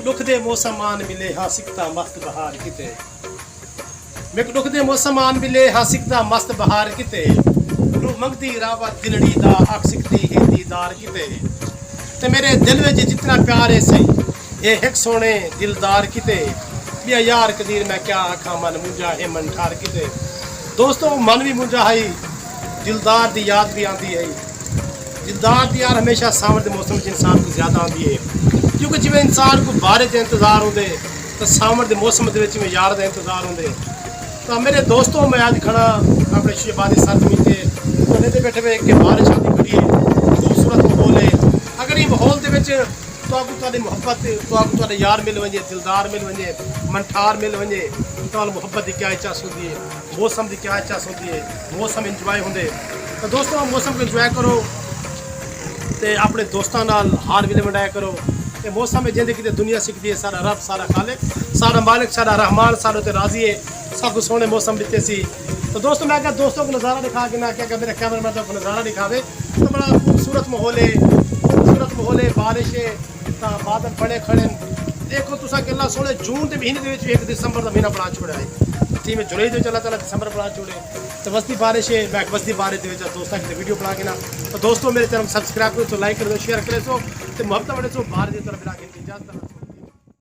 दुख दे मौसम आन मिले हाँ सिकता मस्त बहार किते। मेरे दुख दे मौसम आन मिले हाँ सिकता मस्त बहार किते। रू मंगती रावत दिलड़ी दा अख सिकती है दीदार किते। ते मेरे दिल में जितना प्यार है सही ये एक सोने दिलदार किते। बिया यार कदीर मैं क्या आखा मन मुंजा है मन ठार किते। दोस्तों मन भी मुंजा है, दिलदार की याद भी आती है। दिलदार की याद हमेशा सावन के मौसम में इंसान को ज़्यादा आती है, क्योंकि जिवें इंसान को बारिश के इंतजार होंगे तो सावन के मौसम के यार का इंतजार होंगे। तो मेरे दोस्तों मैं आज खड़ा अपने शहबादी साथी से तो बैठे हुए कि बारिश आती खड़ी है, खूबसूरत माहौल है। अगर ये माहौल के तो आपको मुहब्बत तो आपको यार मिल वजे, दिलदार मिल वजे, मनठार मिल वजे तो मुहब्बत की क्या इच्छास होती है, मौसम की क्या इच्छास होती है, मौसम इंजॉय होंगे। तो दोस्तों मौसम को इंजॉय करो तो अपने दोस्तों नाल हार विले वंडाया करो। तो मौसम में जिंदगी की दुनिया सीखती है, सारा रब सारा खालिक सारा मालिक सारा रहमान सारे ते राजी है, सब कुछ सोने मौसम दिते सी। तो दोस्तों मैं क्या दोस्तों को नज़ारा दिखा के ना क्या मेरे कैमरा मैन को नज़ारा दिखावे। तो बड़ा खूबसूरत माहौल है, बारिश है, बादल बड़े खड़े। देखो तुसा कितना सोने जून के महीने के 1 दिसंबर का महीना बना छोड़ा है, थी में जुलाई चला चला दिसंबर बना छोड़े। तो बस्ती बारिश है, मैं बस्ती बारिश के दोस्तों की वीडियो बना के ना। तो दोस्तों मेरे चैनल सब्सक्राइब करो, तो लाइक कर दो, शेयर करें तो मोहब्बत बड़े सो बाहर की तरफ इजाजत।